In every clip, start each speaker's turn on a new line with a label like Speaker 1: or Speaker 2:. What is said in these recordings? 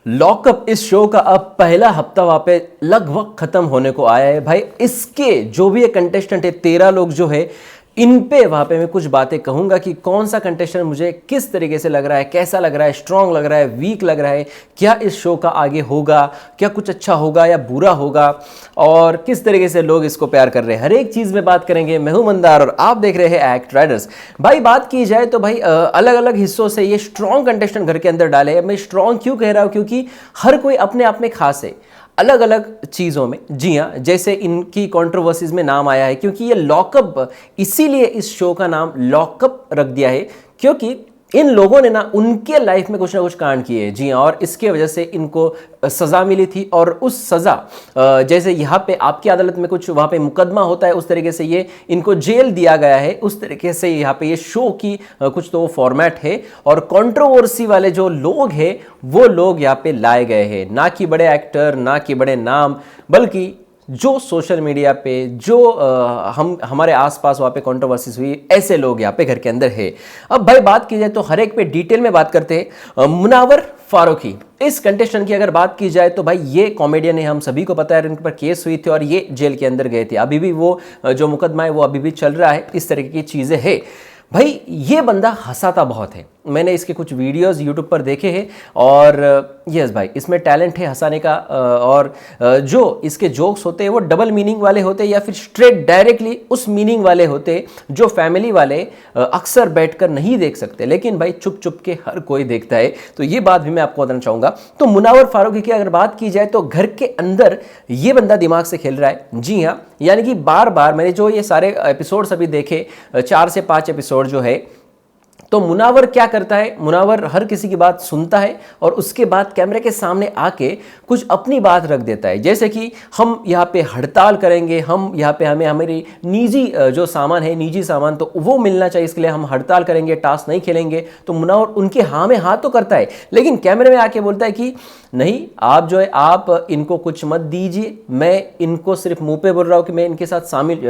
Speaker 1: Lockup इस show का अब पहला हफ्ता वहां पे लगभग खत्म होने को आया है भाई। इसके जो भी ये कंटेस्टेंट है 13 लोग जो है इन पे वहां पे मैं कुछ बातें कहूंगा कि कौन सा कंटेस्टेंट मुझे किस तरीके से लग रहा है, कैसा लग रहा है, स्ट्रांग लग रहा है, वीक लग रहा है, क्या इस शो का आगे होगा, क्या कुछ अच्छा होगा या बुरा होगा और किस तरीके से लोग इसको प्यार कर रहे हैं, हर एक चीज में बात करेंगे। मैं हूं मंदार और आप देख रहे हैं एक्ट राइडर्स। भाई बात की जाए तो भाई अलग अलग हिस्सों से ये स्ट्रांग कंटेस्टेंट घर के अंदर डाले। मैं स्ट्रांग क्यों कह रहा हूं, क्योंकि हर कोई अपने आप में खास है अलग अलग चीज़ों में। जी हाँ, जैसे इनकी कंट्रोवर्सीज में नाम आया है क्योंकि ये लॉकअप, इसीलिए इस शो का नाम लॉकअप रख दिया है क्योंकि इन लोगों ने ना उनके लाइफ में कुछ ना कुछ कांड किए। जी हाँ, और इसके वजह से इनको सज़ा मिली थी और उस सज़ा जैसे यहाँ पे आपकी अदालत में कुछ वहाँ पे मुकदमा होता है उस तरीके से ये इनको जेल दिया गया है। उस तरीके से यहाँ पे ये शो की कुछ तो फॉर्मेट है और कंट्रोवर्सी वाले जो लोग हैं वो लोग यहाँ पे लाए गए हैं, ना कि बड़े एक्टर, ना कि बड़े नाम, बल्कि जो सोशल मीडिया पे जो हम हमारे आसपास वहाँ पे कंट्रोवर्सीज हुई ऐसे लोग यहाँ पे घर के अंदर है। अब भाई बात की जाए तो हर एक पे डिटेल में बात करते हैं। मुनावर फारूकी, इस कंटेस्टेंट की अगर बात की जाए तो भाई ये कॉमेडियन है, हम सभी को पता है। इनके पर केस हुई थी और ये जेल के अंदर गए थे। अभी भी वो जो मुकदमा है वो अभी भी चल रहा है। इस तरीके की चीज़ें है। भाई ये बंदा हंसाता बहुत है, मैंने इसके कुछ वीडियोस यूट्यूब पर देखे हैं और यस भाई इसमें टैलेंट है हंसाने का। और जो इसके जोक्स होते हैं वो डबल मीनिंग वाले होते हैं या फिर स्ट्रेट डायरेक्टली उस मीनिंग वाले होते हैं जो फैमिली वाले अक्सर बैठकर नहीं देख सकते, लेकिन भाई चुप चुप के हर कोई देखता है। तो ये बात भी मैं आपको बताना चाहूँगा। तो मुनावर फारूकी की अगर बात की जाए तो घर के अंदर ये बंदा दिमाग से खेल रहा है। जी हाँ, यानी कि बार बार मैंने जो ये सारे एपिसोड्स अभी देखे 4 से 5 एपिसोड जो है, तो मुनावर क्या करता है, मुनावर हर किसी की बात सुनता है और उसके बाद कैमरे के सामने आके कुछ अपनी बात रख देता है। जैसे कि हम यहाँ पे हड़ताल करेंगे, हम यहाँ पे हमें हमारी निजी जो सामान है, निजी सामान तो वो मिलना चाहिए, इसके लिए हम हड़ताल करेंगे, टास्क नहीं खेलेंगे। तो मुनावर उनके हाँ में हाँ तो करता है, लेकिन कैमरे में आके बोलता है कि नहीं आप जो है आप इनको कुछ मत दीजिए, मैं इनको सिर्फ मुंह पे बोल रहा हूँ कि मैं इनके साथ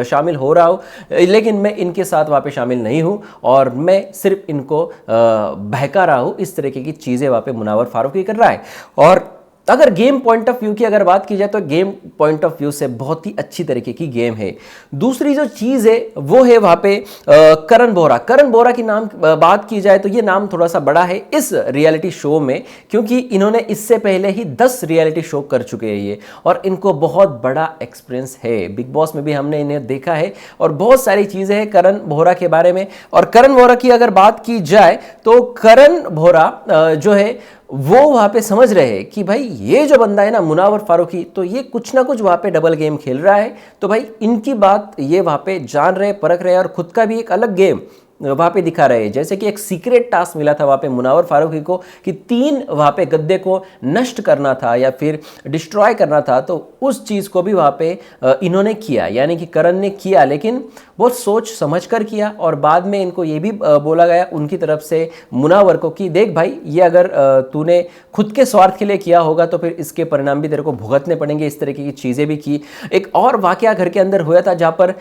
Speaker 1: शामिल हो रहा हूँ, लेकिन मैं इनके साथ वहाँ पे शामिल नहीं हूँ और मैं सिर्फ इनको बहका रहा हूँ। इस तरीके की चीज़ें वहाँ पे मुनावर फारूकी कर रहा है। और अगर गेम पॉइंट ऑफ व्यू की अगर बात की जाए तो गेम पॉइंट ऑफ व्यू से बहुत ही अच्छी तरीके की गेम है। दूसरी जो चीज़ है वो है वहाँ पे करण बोहरा। करण बोहरा की नाम बात की जाए तो ये नाम थोड़ा सा बड़ा है इस रियलिटी शो में, क्योंकि इन्होंने इससे पहले ही 10 रियलिटी शो कर चुके हैं ये, और इनको बहुत बड़ा एक्सपीरियंस है। बिग बॉस में भी हमने इन्हें देखा है और बहुत सारी चीज़ें हैं करण बोहरा के बारे में। और करण बोहरा की अगर बात की जाए तो करण बोहरा जो है वो वहाँ पे समझ रहे हैं कि भाई ये जो बंदा है ना मुनावर फारूकी, तो ये कुछ ना कुछ वहाँ पे डबल गेम खेल रहा है। तो भाई इनकी बात ये वहाँ पे जान रहे, परख रहे हैं और खुद का भी एक अलग गेम वहाँ पे दिखा रहे हैं। जैसे कि एक सीक्रेट टास्क मिला था वहाँ पे मुनावर फारूकी को कि 3 वहाँ पे गद्दे को नष्ट करना था या फिर डिस्ट्रॉय करना था, तो उस चीज़ को भी वहाँ पे इन्होंने किया, यानी कि करण ने किया, लेकिन बहुत सोच समझ कर किया। और बाद में इनको ये भी बोला गया उनकी तरफ से मुनावर को कि देख भाई ये अगर तूने खुद के स्वार्थ के लिए किया होगा तो फिर इसके परिणाम भी तेरे को भुगतने पड़ेंगे। इस तरीके की चीज़ें भी की। एक और वाकया घर के अंदर हुआ था जहाँ पर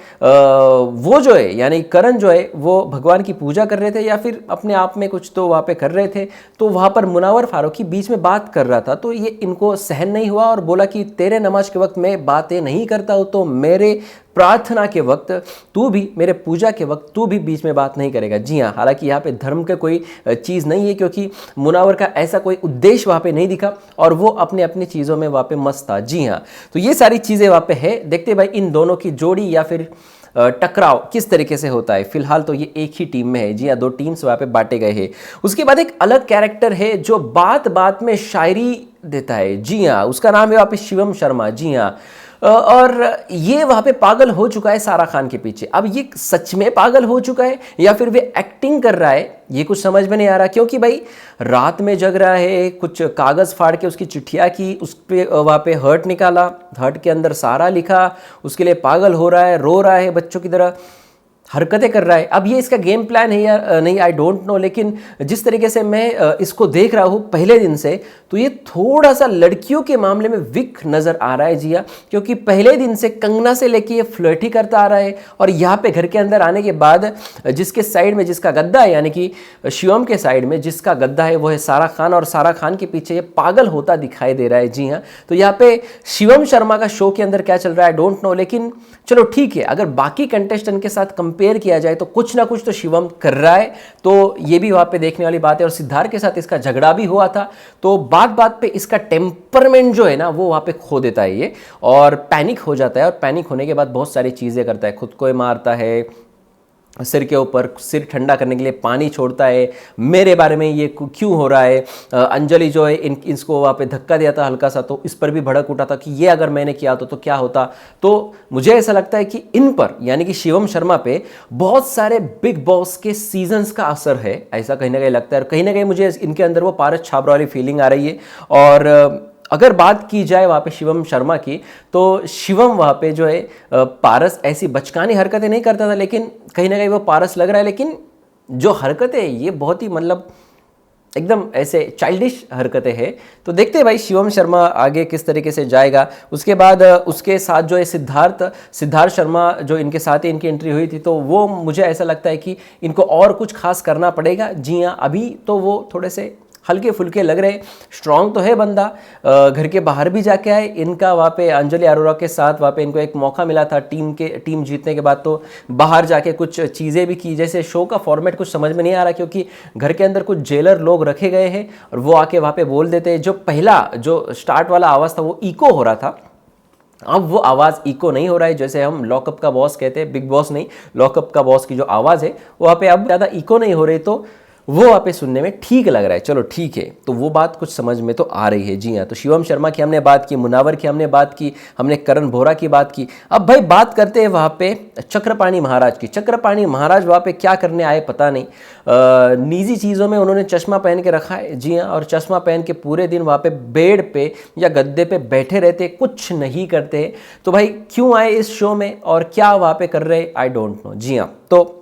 Speaker 1: वो जो है यानी करण जो है वो भगवान की पूजा कर रहे थे या फिर अपने आप में कुछ तो वहाँ पे कर रहे थे, तो वहाँ पर मुनावर फारूकी बीच में बात कर रहा था, तो ये इनको सहन नहीं हुआ और बोला कि तेरे नमाज के वक्त मैं बातें नहीं करता हूँ, तो मेरे प्रार्थना के वक्त तू भी, मेरे पूजा के वक्त तू भी बीच में बात नहीं करेगा। जी हाँ, हालांकि यहाँ पे धर्म का कोई चीज़ नहीं है क्योंकि मुनावर का ऐसा कोई उद्देश्य वहाँ पे नहीं दिखा और वो अपने अपनी चीज़ों में वहाँ पे मस्त था। जी हाँ, तो ये सारी चीज़ें वहाँ पे है। देखते भाई इन दोनों की जोड़ी या फिर टकराव किस तरीके से होता है। फिलहाल तो ये एक ही टीम में है। जी हाँ, 2 टीम्स वहाँ पे बांटे गए हैं। उसके बाद एक अलग कैरेक्टर है जो बात बात में शायरी देता है। जी हाँ, उसका नाम है वहाँ पे शिवम शर्मा। जी हाँ, और ये वहाँ पे पागल हो चुका है सारा खान के पीछे। अब ये सच में पागल हो चुका है या फिर वे एक्टिंग कर रहा है, ये कुछ समझ में नहीं आ रहा। क्योंकि भाई रात में जग रहा है, कुछ कागज़ फाड़ के उसकी चिट्ठियाँ की, उस पर वहाँ पे हर्ट निकाला, हर्ट के अंदर सारा लिखा, उसके लिए पागल हो रहा है, रो रहा है बच्चों की तरह। हरकतें कर रहा है। अब ये इसका गेम प्लान है या नहीं, आई डोंट नो, लेकिन जिस तरीके से मैं इसको देख रहा हूँ पहले दिन से, तो ये थोड़ा सा लड़कियों के मामले में वीक नज़र आ रहा है जिया, क्योंकि पहले दिन से कंगना से लेके ये फ्लर्टी करता आ रहा है, और यहाँ पे घर के अंदर आने के बाद जिसके साइड में जिसका गद्दा है, यानी कि शिवम के साइड में जिसका गद्दा है वो है सारा खान, और सारा खान के पीछे ये पागल होता दिखाई दे रहा है। जी हाँ, तो यहाँ पे शिवम शर्मा का शो के अंदर क्या चल रहा है आई डोंट नो, लेकिन चलो ठीक है, अगर बाकी कंटेस्टेंट के साथ कंपेयर किया जाए तो कुछ ना कुछ तो शिवम कर रहा है, तो ये भी वहाँ पे देखने वाली बात है। और सिद्धार्थ के साथ इसका झगड़ा भी हुआ था, तो बात बात पे इसका टेम्परमेंट जो है ना वो वहाँ पे खो देता है ये, और पैनिक हो जाता है, और पैनिक होने के बाद बहुत सारी चीज़ें करता है, खुद को मारता है, सिर के ऊपर सिर ठंडा करने के लिए पानी छोड़ता है, मेरे बारे में ये क्यों हो रहा है, अंजलि जो है इसको वहाँ पे धक्का दिया था हल्का सा, तो इस पर भी भड़क उठा था कि ये अगर मैंने किया तो क्या होता। तो मुझे ऐसा लगता है कि इन पर, यानी कि शिवम शर्मा पे बहुत सारे बिग बॉस के सीजन्स का असर है, ऐसा कहीं ना कहीं लगता है, और कहीं ना कहीं मुझे इनके अंदर वो पारस छाबरा वाली फीलिंग आ रही है। और अगर बात की जाए वहाँ पे शिवम शर्मा की, तो शिवम वहाँ पे जो है पारस ऐसी बचकानी हरकतें नहीं करता था, लेकिन कहीं ना कहीं वो पारस लग रहा है, लेकिन जो हरकतें ये बहुत ही मतलब एकदम ऐसे चाइल्डिश हरकतें हैं। तो देखते हैं भाई शिवम शर्मा आगे किस तरीके से जाएगा। उसके बाद उसके साथ जो है सिद्धार्थ शर्मा जो इनके साथ ही इनकी एंट्री हुई थी, तो वो मुझे ऐसा लगता है कि इनको और कुछ खास करना पड़ेगा। जी हाँ, अभी तो वो थोड़े से हल्के फुल्के लग रहे, स्ट्रांग तो है बंदा, घर के बाहर भी जाके आए, इनका वहाँ पे अंजलि अरोरा के साथ वहाँ पे इनको एक मौका मिला था टीम जीतने के बाद, तो बाहर जाके कुछ चीज़ें भी की। जैसे शो का फॉर्मेट कुछ समझ में नहीं आ रहा, क्योंकि घर के अंदर कुछ जेलर लोग रखे गए हैं और वो आके वहाँ पे बोल देते हैं। जो पहला जो स्टार्ट वाला आवाज़ था वो इको हो रहा था, अब वो आवाज़ इको नहीं हो रहा है, जैसे हम लॉकअप का बॉस कहते हैं, बिग बॉस नहीं, लॉकअप का बॉस की जो आवाज़ है वहाँ पे अब ज़्यादा इको नहीं हो रही, तो वो वहाँ पे सुनने में ठीक लग रहा है। चलो ठीक है, तो वो बात कुछ समझ में तो आ रही है। जी हाँ, तो शिवम शर्मा की हमने बात की, मुनावर की हमने बात की, हमने करण बोहरा की बात की। अब भाई बात करते हैं वहाँ पे चक्रपाणी महाराज की। चक्रपाणी महाराज वहाँ पे क्या करने आए पता नहीं, निजी चीज़ों में उन्होंने चश्मा पहन के रखा है। जी हाँ, और चश्मा पहन के पूरे दिन वहाँ पे बेड पे या गद्दे पे बैठे रहते, कुछ नहीं करते। तो भाई क्यों आए इस शो में और क्या वहाँ पे कर रहे आई डोंट नो। जी हाँ, तो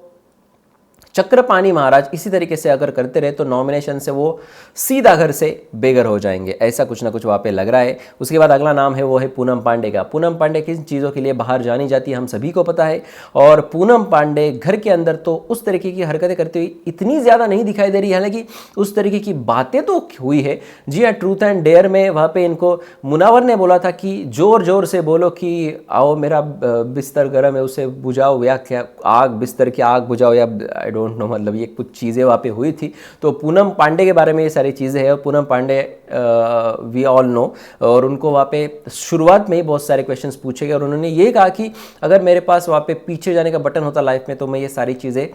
Speaker 1: चक्रपाणी महाराज इसी तरीके से अगर करते रहे तो नॉमिनेशन से वो सीधा घर से बेघर हो जाएंगे, ऐसा कुछ ना कुछ वहाँ पे लग रहा है। उसके बाद अगला नाम है वो है पूनम पांडे का। पूनम पांडे किन चीज़ों के लिए बाहर जानी जाती है हम सभी को पता है, और पूनम पांडे घर के अंदर तो उस तरीके की हरकतें करती हुई इतनी ज़्यादा नहीं दिखाई दे रही, हालांकि उस तरीके की बातें तो हुई है। जी हाँ, ट्रूथ एंड डेयर में वहाँ पे इनको मुनावर ने बोला था कि जोर जोर से बोलो कि आओ मेरा बिस्तर गर्म है उसे बुझाओ, या क्या आग बिस्तर की आग बुझाओ, या आई डोंट नो, मतलब ये कुछ चीज़ें वहाँ पे हुई थी। तो पूनम पांडे के बारे में ये सारी चीज़ें हैं, और Poonam Pandey we all know, और उनको वहाँ पे शुरुआत में ही बहुत सारे क्वेश्चंस पूछे गए, और उन्होंने ये कहा कि अगर मेरे पास वहाँ पे पीछे जाने का बटन होता लाइफ में तो मैं ये सारी चीज़ें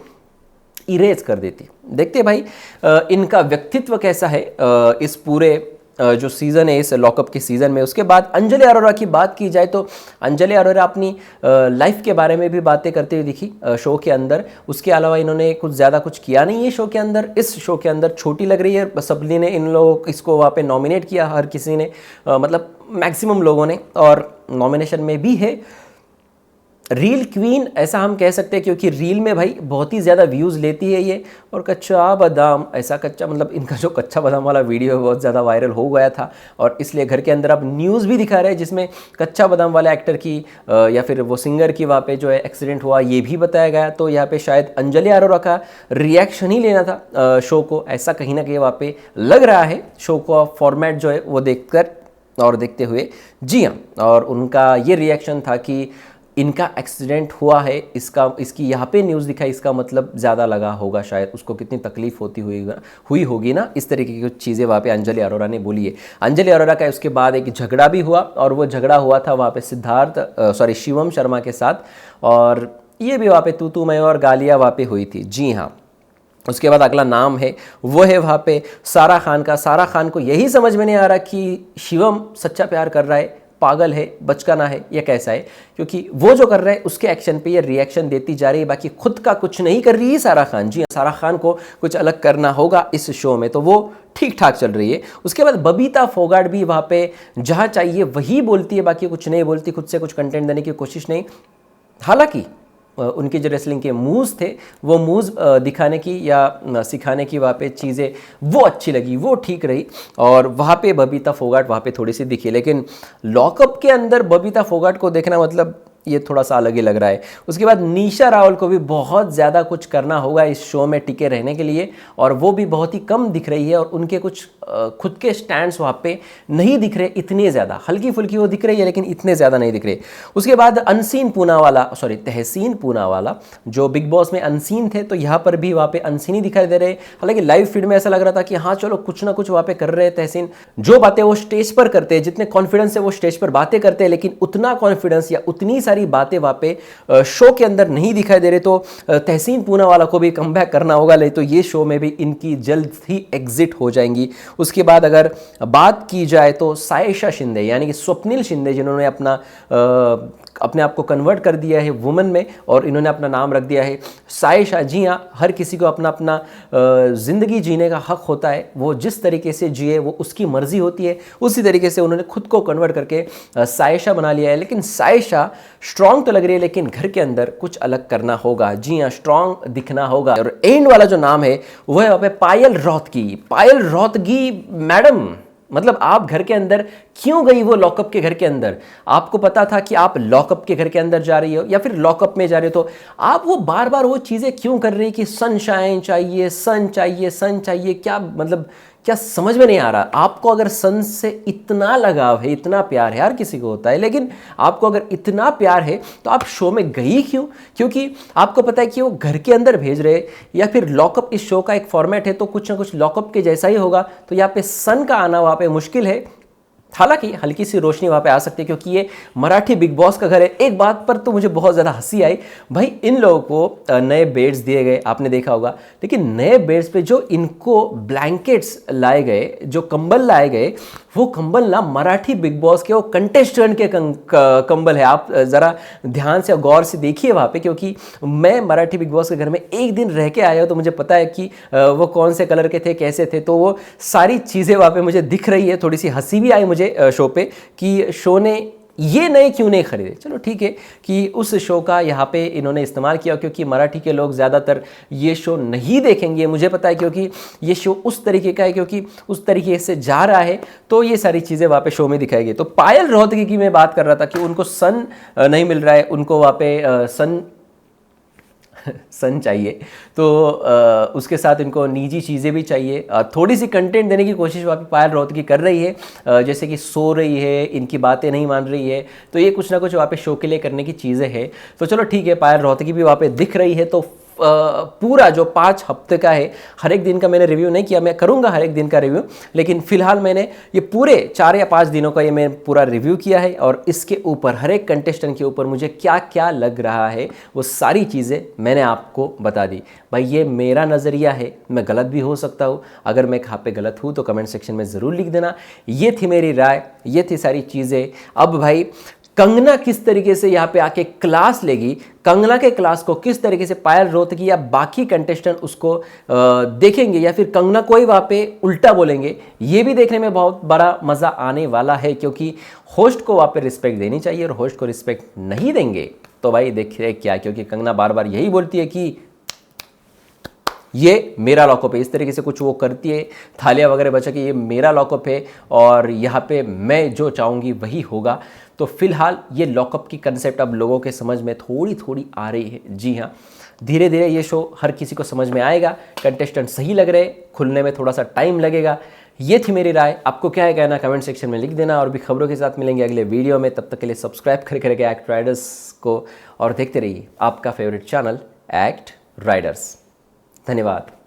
Speaker 1: इरेज कर देती। देखते भाई इनका व्यक्तित्व कैसा है इस पूरे जो सीज़न है इस लॉकअप के सीज़न में। उसके बाद अंजलि अरोरा की बात की जाए तो अंजलि अरोरा अपनी लाइफ के बारे में भी बातें करते हुए दिखी शो के अंदर। उसके अलावा इन्होंने कुछ ज़्यादा कुछ किया नहीं है शो के अंदर। इस शो के अंदर छोटी लग रही है, सबने ने इन लोगों इसको वहाँ पे नॉमिनेट किया, हर किसी ने मतलब मैक्सिमम लोगों ने, और नॉमिनेशन में भी है। रील क्वीन ऐसा हम कह सकते हैं, क्योंकि रील में भाई बहुत ही ज़्यादा व्यूज़ लेती है ये। और कच्चा बादाम, ऐसा कच्चा मतलब इनका जो कच्चा बादाम वाला वीडियो है बहुत ज़्यादा वायरल हो गया था, और इसलिए घर के अंदर अब न्यूज़ भी दिखा रहे हैं जिसमें कच्चा बादाम वाले एक्टर की या फिर वो सिंगर की वहाँ पे जो है एक्सीडेंट हुआ ये भी बताया गया। तो यहाँ पे शायद अंजलि अरोरा का रिएक्शन ही लेना था शो को, ऐसा कहीं ना कहीं वहाँ पे लग रहा है शो का फॉर्मेट जो है वो देखकर और देखते हुए। जी हाँ, और उनका ये रिएक्शन था कि इनका एक्सीडेंट हुआ है, इसकी यहाँ पे न्यूज़ दिखाई, इसका मतलब ज़्यादा लगा होगा शायद उसको, कितनी तकलीफ हुई होगी ना, इस तरीके की कुछ चीज़ें वहाँ पे अंजलि अरोरा ने बोली है। अंजलि अरोरा का उसके बाद एक झगड़ा भी हुआ, और वो झगड़ा हुआ था वहाँ पे शिवम शर्मा के साथ, और ये भी वहाँ पे तू मैं और गालियाँ वहाँ पे हुई थी। जी हाँ, उसके बाद अगला नाम है वो है वहाँ पे सारा खान का। सारा खान को यही समझ में नहीं आ रहा कि शिवम सच्चा प्यार कर रहा है, पागल है, बचकाना है, या कैसा है, क्योंकि वो जो कर रहा है उसके एक्शन पे ये रिएक्शन देती जा रही है, बाकी खुद का कुछ नहीं कर रही है सारा खान। जी, सारा खान को कुछ अलग करना होगा इस शो में, तो वो ठीक ठाक चल रही है। उसके बाद बबीता फोगाट भी वहाँ पे जहाँ चाहिए वही बोलती है, बाकी कुछ नहीं बोलती, खुद से कुछ कंटेंट देने की कोशिश नहीं। हालांकि उनके जो रेसलिंग के मूव्स थे वो मूव्स दिखाने की या सिखाने की वहाँ पे चीज़ें वो अच्छी लगी, वो ठीक रही। और वहाँ पे बबीता फोगाट वहाँ पे थोड़ी सी दिखी, लेकिन लॉकअप के अंदर बबीता फोगाट को देखना मतलब ये थोड़ा सा अलग ही लग रहा है। उसके बाद निशा रावल को भी बहुत ज़्यादा कुछ करना होगा इस शो में टिके रहने के लिए, और वो भी बहुत ही कम दिख रही है, और उनके कुछ खुद के स्टैंड्स वहाँ पे नहीं दिख रहे इतने ज़्यादा, हल्की फुल्की वो दिख रही है लेकिन इतने ज़्यादा नहीं दिख रहे। उसके बाद तहसीन पूनावाला जो बिग बॉस में अनसीन थे, तो यहाँ पर भी वहाँ पे अनसीन ही दिखाई दे रहे। हालांकि लाइव फीड में ऐसा लग रहा था कि हाँ चलो कुछ ना कुछ वहाँ पे कर रहे हैं तहसीन, जो बातें वो स्टेज पर करते हैं, जितने कॉन्फिडेंस से वो स्टेज पर बातें करते हैं, लेकिन उतना कॉन्फिडेंस या उतनी सारी बातें वहाँ पे शो के अंदर नहीं दिखाई दे रहे। तो तहसीन पूनावाला को भी कमबैक करना होगा, नहीं तो ये शो में भी इनकी जल्द ही एग्जिट हो जाएंगी। उसके बाद अगर बात की जाए तो सायशा शिंदे यानी कि स्वप्निल शिंदे, जिन्होंने अपने आप को कन्वर्ट कर दिया है वुमन में और इन्होंने अपना नाम रख दिया है सायशा। जी हाँ, हर किसी को अपना अपना ज़िंदगी जीने का हक होता है, वो जिस तरीके से जिए वो उसकी मर्जी होती है, उसी तरीके से उन्होंने खुद को कन्वर्ट करके सायशा बना लिया है। लेकिन सायशा स्ट्रॉन्ग तो लग रही है, लेकिन घर के अंदर कुछ अलग करना होगा। जी हाँ, स्ट्रॉन्ग दिखना होगा। और एंड वाला जो नाम है वो है वहाँ पे पायल रोहतगी। पायल रोहतगी मैडम, मतलब आप घर के अंदर क्यों गई वो लॉकअप के घर के अंदर? आपको पता था कि आप लॉकअप के घर के अंदर जा रही हो या फिर लॉकअप में जा रहे हो, तो आप वो बार बार वो चीज़ें क्यों कर रही कि सनशाइन चाहिए, सन चाहिए, सन चाहिए? क्या मतलब, क्या समझ में नहीं आ रहा। आपको अगर सन से इतना लगाव है, इतना प्यार है, हर किसी को होता है, लेकिन आपको अगर इतना प्यार है तो आप शो में गई क्यों? क्योंकि आपको पता है कि वो घर के अंदर भेज रहे, या फिर लॉकअप इस शो का एक फॉर्मेट है तो कुछ ना कुछ लॉकअप के जैसा ही होगा, तो यहाँ पे सन का आना वहाँ पे मुश्किल है। हालांकि हल्की सी रोशनी वहाँ पे आ सकती है क्योंकि ये मराठी बिग बॉस का घर है। एक बात पर तो मुझे बहुत ज़्यादा हंसी आई, भाई इन लोगों को नए बेड्स दिए गए, आपने देखा होगा, लेकिन नए बेड्स पे जो इनको ब्लैंकेट्स लाए गए, जो कंबल लाए गए, वो कंबल ना मराठी बिग बॉस के वो कंटेस्टेंट के कंबल है। आप ज़रा ध्यान से गौर से देखिए वहाँ पे, क्योंकि मैं मराठी बिग बॉस के घर में एक दिन रह के आया हूँ, तो मुझे पता है कि वो कौन से कलर के थे, कैसे थे, तो वो सारी चीज़ें वहाँ पे मुझे दिख रही है। थोड़ी सी हंसी भी आई मुझे शो पे कि शो ने ये नए क्यों नहीं खरीदे। चलो ठीक है कि उस शो का यहाँ पे इन्होंने इस्तेमाल किया, क्योंकि मराठी के लोग ज़्यादातर ये शो नहीं देखेंगे, मुझे पता है, क्योंकि ये शो उस तरीके का है, क्योंकि उस तरीके से जा रहा है, तो ये सारी चीज़ें वहाँ पे शो में दिखाएगी। तो पायल रोहतगी की मैं बात कर रहा था कि उनको सन नहीं मिल रहा है, उनको वहाँ पे सन चाहिए, तो उसके साथ इनको निजी चीज़ें भी चाहिए। थोड़ी सी कंटेंट देने की कोशिश वहाँ पे पायल रोहतगी कर रही है, जैसे कि सो रही है, इनकी बातें नहीं मान रही है, तो ये कुछ ना कुछ वहाँ पे शो के लिए करने की चीज़ें हैं। तो चलो ठीक है, पायल रोहतगी भी वहाँ पे दिख रही है। तो पूरा जो 5 हफ्ते का है, हर एक दिन का मैंने रिव्यू नहीं किया, मैं करूंगा हर एक दिन का रिव्यू, लेकिन फिलहाल मैंने ये पूरे 4 या 5 दिनों का ये मैं पूरा रिव्यू किया है, और इसके ऊपर हर एक कंटेस्टेंट के ऊपर मुझे क्या क्या लग रहा है वो सारी चीज़ें मैंने आपको बता दी। भाई ये मेरा नज़रिया है, मैं गलत भी हो सकता हूँ, अगर मैं कहाँ पे गलत हूँ तो कमेंट सेक्शन में ज़रूर लिख देना। ये थी मेरी राय, ये थी सारी चीज़ें। अब भाई कंगना किस तरीके से यहाँ पे आके क्लास लेगी, कंगना के क्लास को किस तरीके से पायल रोहतगी या बाकी कंटेस्टेंट उसको देखेंगे, या फिर कंगना को ही वहाँ पे उल्टा बोलेंगे, ये भी देखने में बहुत बड़ा मज़ा आने वाला है। क्योंकि होस्ट को वहाँ पे रिस्पेक्ट देनी चाहिए, और होस्ट को रिस्पेक्ट नहीं देंगे तो भाई देखिए क्या, क्योंकि कंगना बार बार यही बोलती है कि ये मेरा लॉकअप है, इस तरीके से कुछ वो करती है, थालियाँ वगैरह बचा के ये मेरा लॉकअप है और यहाँ पे मैं जो चाहूँगी वही होगा। तो फिलहाल ये लॉकअप की कंसेप्ट अब लोगों के समझ में थोड़ी थोड़ी आ रही है। जी हाँ, धीरे धीरे ये शो हर किसी को समझ में आएगा, कंटेस्टेंट सही लग रहे, खुलने में थोड़ा सा टाइम लगेगा। ये थी मेरी राय, आपको क्या है कहना कमेंट सेक्शन में लिख देना, और भी खबरों के साथ मिलेंगे अगले वीडियो में। तब तक के लिए सब्सक्राइब करके एक्ट राइडर्स को और देखते रहिए आपका फेवरेट चैनल एक्ट राइडर्स। धन्यवाद।